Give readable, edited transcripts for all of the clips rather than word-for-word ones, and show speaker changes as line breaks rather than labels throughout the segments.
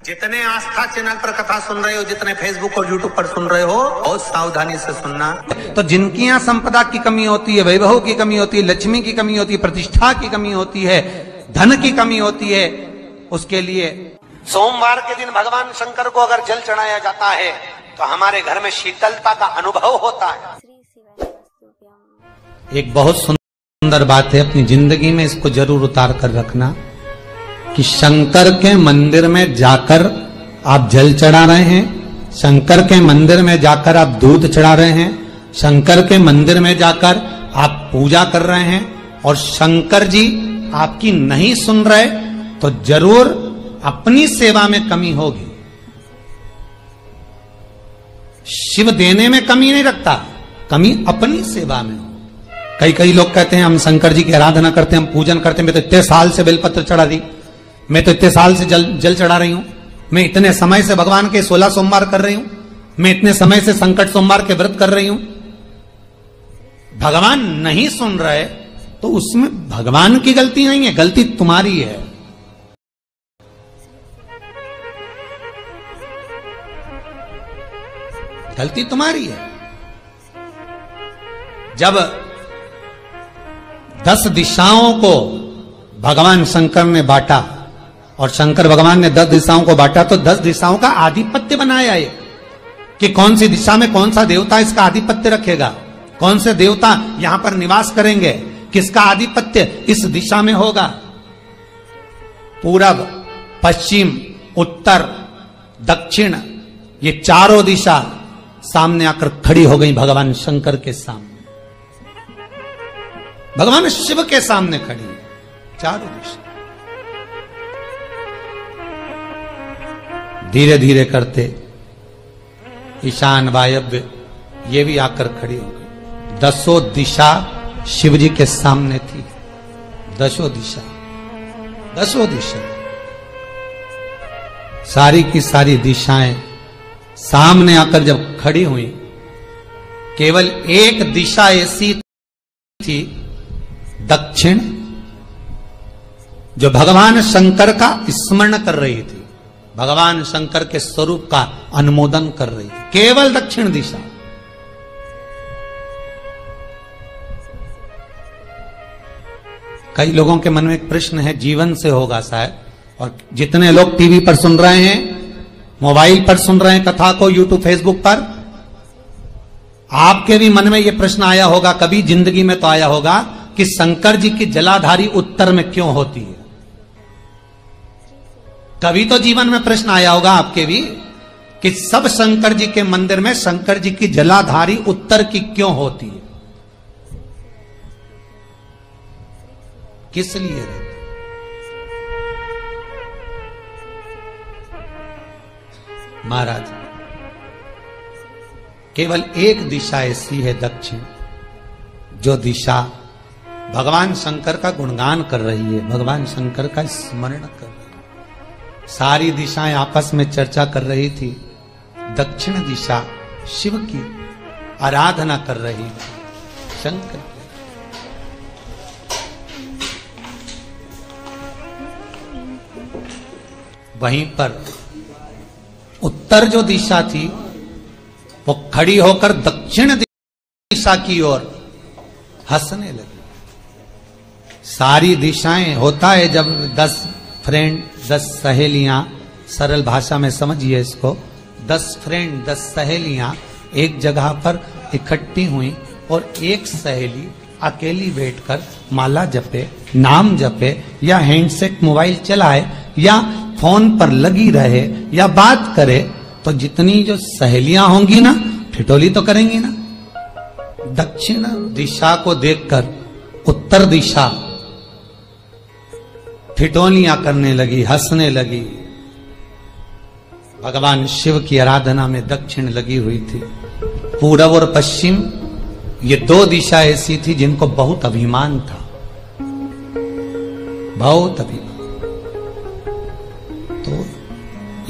जितने आस्था चैनल पर कथा सुन रहे हो, जितने फेसबुक और यूट्यूब पर सुन रहे हो, बहुत सावधानी से सुनना। तो जिनकी यहाँ संपदा की कमी होती है, वैभव की कमी होती है, लक्ष्मी की कमी होती है, प्रतिष्ठा की कमी होती है, धन की कमी होती है, उसके लिए सोमवार के दिन भगवान शंकर को अगर जल चढ़ाया जाता है तो हमारे घर में शीतलता का अनुभव होता है। एक बहुत सुंदर बात है, अपनी जिंदगी में इसको जरूर उतार कर रखना कि शंकर के मंदिर में जाकर आप जल चढ़ा रहे हैं, शंकर के मंदिर में जाकर आप दूध चढ़ा रहे हैं, शंकर के मंदिर में जाकर आप पूजा कर रहे हैं और शंकर जी आपकी नहीं सुन रहे तो जरूर अपनी सेवा में कमी होगी। शिव देने में कमी नहीं रखता, कमी अपनी सेवा में हो। कई लोग कहते हैं हम शंकर जी की आराधना करते हैं, हम पूजन करते हैं, मैं तो इतने साल से बेलपत्र चढ़ा दी, मैं तो इतने साल से जल चढ़ा रही हूं, मैं इतने समय से भगवान के 16 सोमवार कर रही हूं, मैं इतने समय से संकट सोमवार के व्रत कर रही हूं। भगवान नहीं सुन रहे तो उसमें भगवान की गलती नहीं है, गलती तुम्हारी है। गलती तुम्हारी है। जब 10 दिशाओं को भगवान शंकर ने बांटा और शंकर भगवान ने 10 दिशाओं को बांटा तो 10 दिशाओं का आधिपत्य बनाया ये कि कौन सी दिशा में कौन सा देवता इसका आधिपत्य रखेगा, कौन से देवता यहां पर निवास करेंगे, किसका आधिपत्य इस दिशा में होगा। पूरब, पश्चिम, उत्तर, दक्षिण, ये चारों दिशा सामने आकर खड़ी हो गई भगवान शंकर के सामने, भगवान शिव के सामने खड़ी है चारों दिशा। धीरे धीरे करते ईशान, वायव्य ये भी आकर खड़ी हो गई। 10 दिशा शिव जी के सामने थी, 10 दिशा, 10 दिशा, सारी की सारी दिशाएं सामने आकर जब खड़ी हुई, केवल एक दिशा ऐसी थी दक्षिण, जो भगवान शंकर का स्मरण कर रही थी, भगवान शंकर के स्वरूप का अनुमोदन कर रही थी, केवल दक्षिण दिशा। कई लोगों के मन में एक प्रश्न है, जीवन से होगा शायद, और जितने लोग टीवी पर सुन रहे हैं, मोबाइल पर सुन रहे हैं कथा को, यूट्यूब, फेसबुक पर, आपके भी मन में यह प्रश्न आया होगा, कभी जिंदगी में तो आया होगा कि शंकर जी की जलाधारी उत्तर में क्यों होती है। कभी तो जीवन में प्रश्न आया होगा आपके भी कि सब शंकर जी के मंदिर में शंकर जी की जलाधारी उत्तर की क्यों होती है, किस लिए रहती? महाराज, केवल एक दिशा ऐसी है दक्षिण, जो दिशा भगवान शंकर का गुणगान कर रही है, भगवान शंकर का स्मरण कर रही है। सारी दिशाएं आपस में चर्चा कर रही थी, दक्षिण दिशा शिव की आराधना कर रही थी, शंकर की। वहीं पर उत्तर जो दिशा थी वो खड़ी होकर दक्षिण दिशा की ओर हंसने लगी। सारी दिशाएं, होता है जब 10 फ्रेंड, 10 सहेलियां, सरल भाषा में समझिए इसको, 10 फ्रेंड, 10 सहेलियां एक जगह पर इकट्ठी हुई और एक सहेली अकेली बैठकर माला जपे, नाम जपे, या हैंडसेट मोबाइल चलाए, या फोन पर लगी रहे, या बात करे, तो जितनी जो सहेलियां होंगी ना, ठिठोली तो करेंगी ना। दक्षिण दिशा को देखकर उत्तर दिशा ठिठोलियां करने लगी, हंसने लगी। भगवान शिव की आराधना में दक्षिण लगी हुई थी। पूरब और पश्चिम ये 2 दिशा ऐसी थी जिनको बहुत अभिमान था, बहुत अभिमान। तो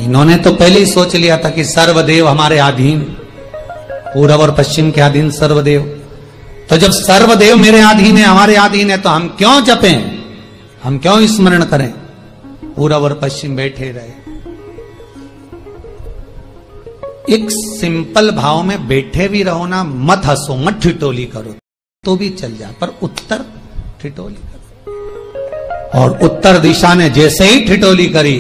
इन्होंने तो पहले ही सोच लिया था कि सर्वदेव हमारे अधीन, पूरब और पश्चिम के अधीन सर्वदेव। तो जब सर्वदेव मेरे अधीन है, हमारे अधीन है, तो हम क्यों जपें, हम क्यों स्मरण करें। पूरब और पश्चिम बैठे रहे। एक सिंपल भाव में बैठे भी रहो ना, मत हंसो, मत ठिठोली करो तो भी चल जाए, पर उत्तर ठिठोली करो। और उत्तर दिशा ने जैसे ही ठिठोली करी,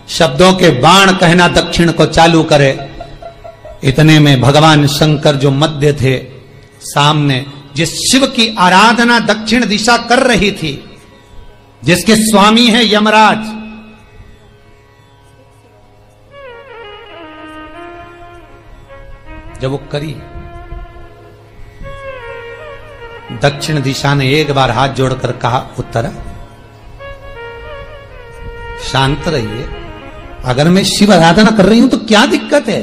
शब्दों के बाण कहना दक्षिण को चालू करे, इतने में भगवान शंकर जो मध्य थे सामने, जिस शिव की आराधना दक्षिण दिशा कर रही थी, जिसके स्वामी है यमराज, जब वो करी, दक्षिण दिशा ने एक बार हाथ जोड़कर कहा, उत्तरा शांत रहिए, अगर मैं शिव आराधना कर रही हूं तो क्या दिक्कत है।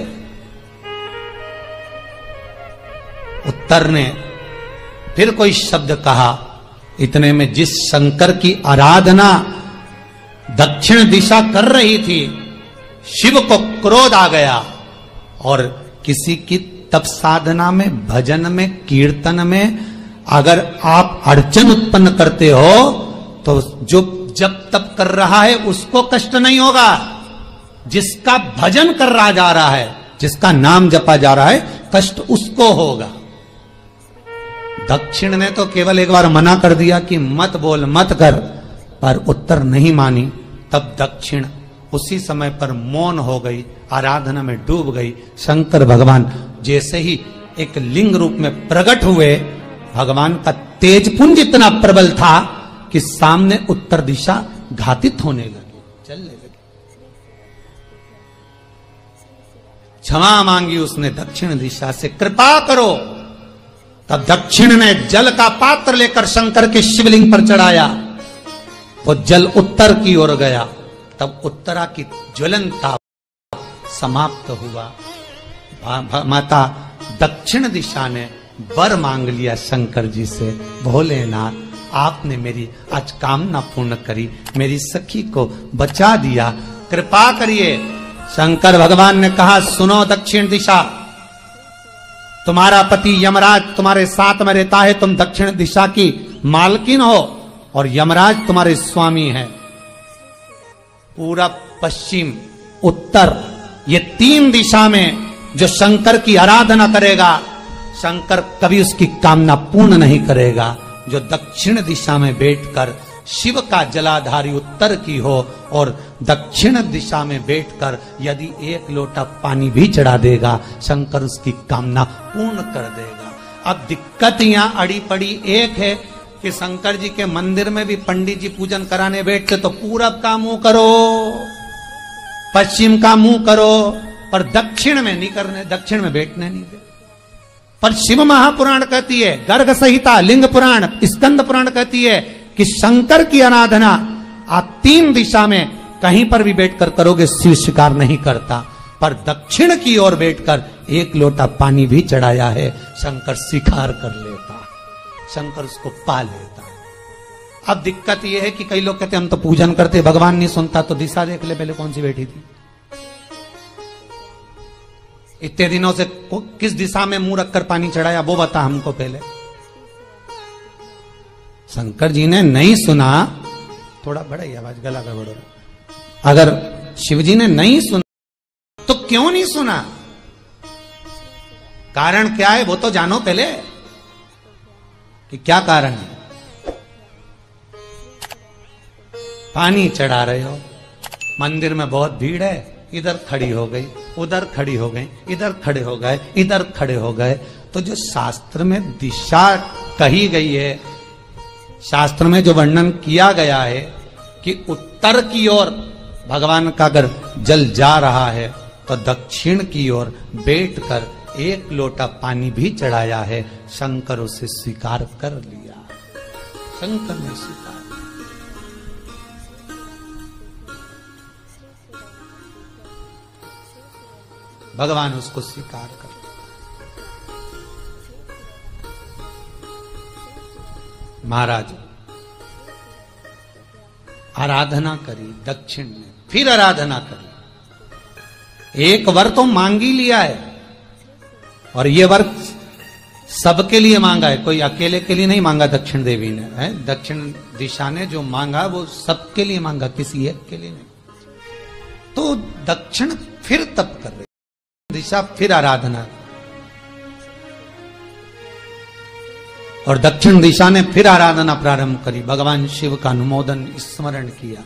उत्तर ने फिर कोई शब्द कहा, इतने में जिस शंकर की आराधना दक्षिण दिशा कर रही थी, शिव को क्रोध आ गया और किसी की तप साधना में, भजन में, कीर्तन में अगर आप अड़चन उत्पन्न करते हो तो जो जब तप कर रहा है उसको कष्ट नहीं होगा, जिसका भजन कर रहा जा रहा है, जिसका नाम जपा जा रहा है, कष्ट उसको होगा। दक्षिण ने तो केवल एक बार मना कर दिया कि मत बोल, मत कर, पर उत्तर नहीं मानी। तब दक्षिण उसी समय पर मौन हो गई, आराधना में डूब गई। शंकर भगवान जैसे ही एक लिंग रूप में प्रकट हुए, भगवान का तेजपुंज इतना प्रबल था कि सामने उत्तर दिशा घातित होने लगी, चलने लगी। क्षमा मांगी उसने दक्षिण दिशा से, कृपा करो। तब दक्षिण ने जल का पात्र लेकर शंकर के शिवलिंग पर चढ़ाया, वो जल उत्तर की ओर गया। तब उत्तरा की ज्वलन ताप समाप्त हुआ। माता दक्षिण दिशा ने वर मांग लिया शंकर जी से, भोलेनाथ आपने मेरी आज कामना पूर्ण करी, मेरी सखी को बचा दिया, कृपा करिए। शंकर भगवान ने कहा, सुनो दक्षिण दिशा, तुम्हारा पति यमराज तुम्हारे साथ में रहता है, तुम दक्षिण दिशा की मालकिन हो और यमराज तुम्हारे स्वामी है। पूरब, पश्चिम, उत्तर, ये तीन दिशा में जो शंकर की आराधना करेगा, शंकर कभी उसकी कामना पूर्ण नहीं करेगा। जो दक्षिण दिशा में बैठकर शिव का जलाधारी उत्तर की हो और दक्षिण दिशा में बैठकर यदि एक लोटा पानी भी चढ़ा देगा, शंकर उसकी कामना पूर्ण कर देगा। अब दिक्कत यहां अड़ी पड़ी एक है कि शंकर जी के मंदिर में भी पंडित जी पूजन कराने बैठते तो पूरब का मुंह करो, पश्चिम का मुंह करो, पर दक्षिण में नहीं करने, दक्षिण में बैठने नहीं दे। पर शिव महापुराण कहती है, गर्ग संहिता, लिंग पुराण, स्कंद पुराण कहती है कि शंकर की आराधना आप तीन दिशा में कहीं पर भी बैठकर करोगे, शिव स्वीकार नहीं करता। पर दक्षिण की ओर बैठकर एक लोटा पानी भी चढ़ाया है, शंकर स्वीकार कर लेता, शंकर उसको पा लेता। अब दिक्कत यह है कि कई लोग कहते हम तो पूजन करते, भगवान नहीं सुनता, तो दिशा देख ले पहले कौन सी बैठी थी। इतने दिनों से किस दिशा में मुंह रखकर पानी चढ़ाया, वो बता हमको पहले। शंकर जी ने नहीं सुना, थोड़ा बढ़ाई आवाज, गला का बढ़ो। अगर शिव जी ने नहीं सुना तो क्यों नहीं सुना, कारण क्या है वो तो जानो पहले कि क्या कारण है। पानी चढ़ा रहे हो, मंदिर में बहुत भीड़ है, इधर खड़ी हो गई, उधर खड़ी हो गई, इधर खड़े हो गए, इधर खड़े हो गए। तो जो शास्त्र में दिशा कही गई है, शास्त्र में जो वर्णन किया गया है कि उत्तर की ओर भगवान का अगर जल जा रहा है तो दक्षिण की ओर बैठकर एक लोटा पानी भी चढ़ाया है, शंकर उसे स्वीकार कर लिया, शंकर ने स्वीकार। भगवान उसको स्वीकार कर। महाराज आराधना करी दक्षिण ने, फिर आराधना करी। एक वर तो मांग ही लिया है, और ये वर सबके लिए मांगा है, कोई अकेले के लिए नहीं मांगा दक्षिण देवी ने, है दक्षिण दिशा ने जो मांगा वो सबके लिए मांगा, किसी एक के लिए नहीं। तो दक्षिण फिर तप कर रही दिशा फिर आराधना, और दक्षिण दिशा ने फिर आराधना प्रारंभ करी। भगवान शिव का अनुमोदन स्मरण किया,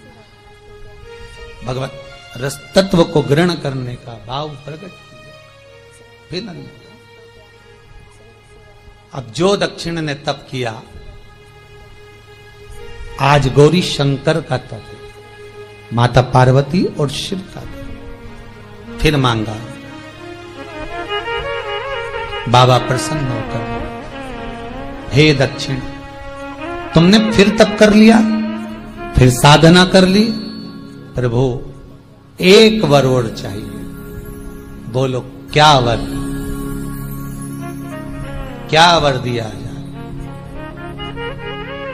भगवत रस तत्व को ग्रहण करने का भाव प्रकट किया। फिर अब जो दक्षिण ने तप किया, आज गौरी शंकर का तप है, माता पार्वती और शिव का तप। फिर मांगा, बाबा प्रसन्न होकर, हे दक्षिण, तुमने फिर तप कर लिया, फिर साधना कर ली, प्रभु एक वर और चाहिए। बोलो क्या वर, क्या वर दिया जाए?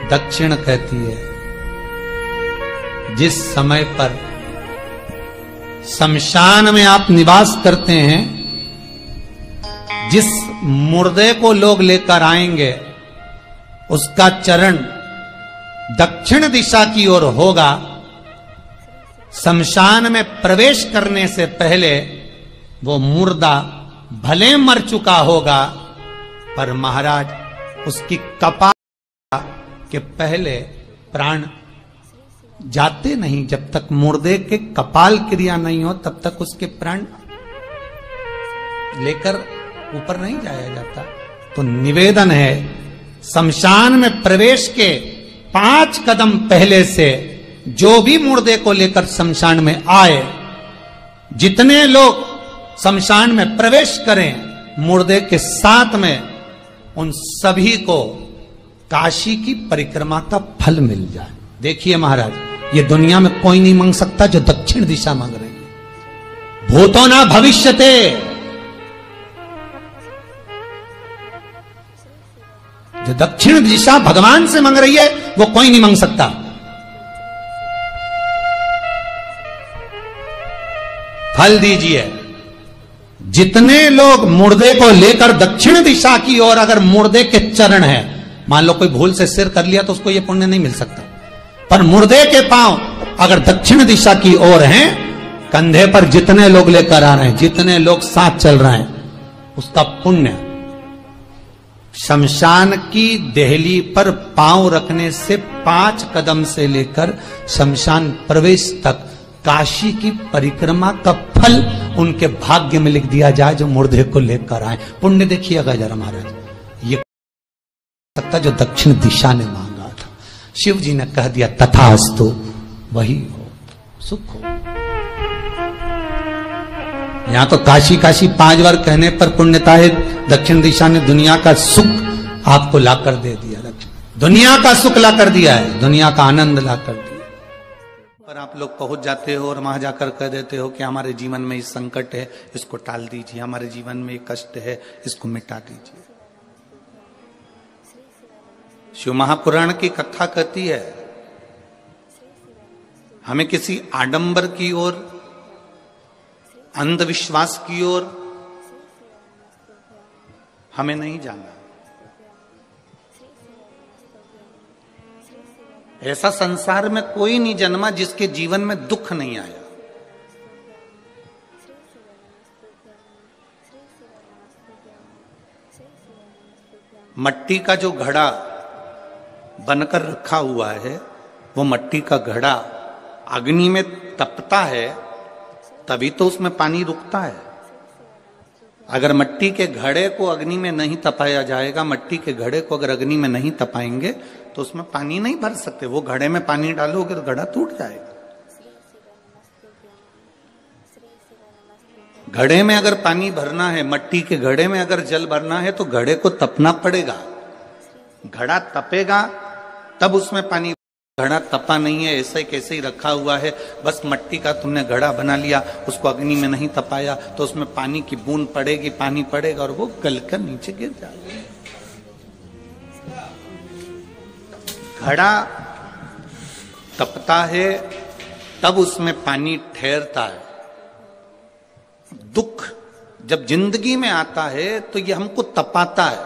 दक्षिण कहती है, जिस समय पर शमशान में आप निवास करते हैं, जिस मुर्दे को लोग लेकर आएंगे, उसका चरण दक्षिण दिशा की ओर होगा। शमशान में प्रवेश करने से पहले वो मुर्दा भले मर चुका होगा, पर महाराज उसकी कपाल के पहले प्राण जाते नहीं। जब तक मुर्दे के कपाल क्रिया नहीं हो, तब तक उसके प्राण लेकर ऊपर नहीं जाया जाता। तो निवेदन है, शमशान में प्रवेश के 5 कदम पहले से जो भी मुर्दे को लेकर शमशान में आए, जितने लोग शमशान में प्रवेश करें मुर्दे के साथ में, उन सभी को काशी की परिक्रमा का फल मिल जाए। देखिए महाराज, ये दुनिया में कोई नहीं मांग सकता जो दक्षिण दिशा मांग रही है। भूतो ना भविष्यते, जो दक्षिण दिशा भगवान से मांग रही है, वो कोई नहीं मांग सकता। फल दीजिए। जितने लोग मुर्दे को लेकर दक्षिण दिशा की ओर, अगर मुर्दे के चरण है, मान लो कोई भूल से सिर कर लिया तो उसको ये पुण्य नहीं मिल सकता, पर मुर्दे के पांव अगर दक्षिण दिशा की ओर हैं, कंधे पर जितने लोग लेकर आ रहे हैं, जितने लोग साथ चल रहे हैं, उसका पुण्य शमशान की देहली पर पांव रखने से 5 कदम से लेकर शमशान प्रवेश तक काशी की परिक्रमा का फल उनके भाग्य में लिख दिया जाए, जो मुर्दे को लेकर आए। पुण्य देखिएगा जरा महाराज, ये सकता जो दक्षिण दिशा ने मांगा था। शिव जी ने कह दिया तथास्तु, वही हो, सुख हो। यहां तो काशी काशी 5 बार कहने पर पुण्यता है, दक्षिण दिशा ने दुनिया का सुख आपको लाकर दे दिया। दुनिया का सुख लाकर दिया है, दुनिया का आनंद लाकर दिया। पर आप लोग पहुंच जाते हो और वहां जाकर कह देते हो कि हमारे जीवन में इस संकट है, इसको टाल दीजिए, हमारे जीवन में कष्ट है, इसको मिटा दीजिए। शिव महापुराण की कथा कहती है, हमें किसी आडंबर की ओर, अंधविश्वास की ओर हमें नहीं जाना। ऐसा संसार में कोई नहीं जन्मा जिसके जीवन में दुख नहीं आया। मट्टी का जो घड़ा बनकर रखा हुआ है, वो मट्टी का घड़ा अग्नि में तपता है, तभी तो उसमें पानी रुकता है। अगर मट्टी के घड़े को अग्नि में नहीं तपाया जाएगा, मट्टी के घड़े को अगर अग्नि में नहीं तपाएंगे तो उसमें पानी नहीं भर सकते। वो घड़े में पानी डालोगे तो घड़ा टूट जाएगा। घड़े में अगर पानी भरना है, मट्टी के घड़े में अगर जल भरना है, तो घड़े को तपना पड़ेगा। घड़ा तपेगा तब उसमें पानी। घड़ा तपा नहीं है, ऐसे कैसे ही रखा हुआ है, बस मट्टी का तुमने घड़ा बना लिया, उसको अग्नि में नहीं तपाया, तो उसमें पानी की बूंद पड़ेगी, पानी पड़ेगा और वो गलकर नीचे गिर जाएगा। घड़ा तपता है तब उसमें पानी ठहरता है। दुख जब जिंदगी में आता है तो ये हमको तपाता है।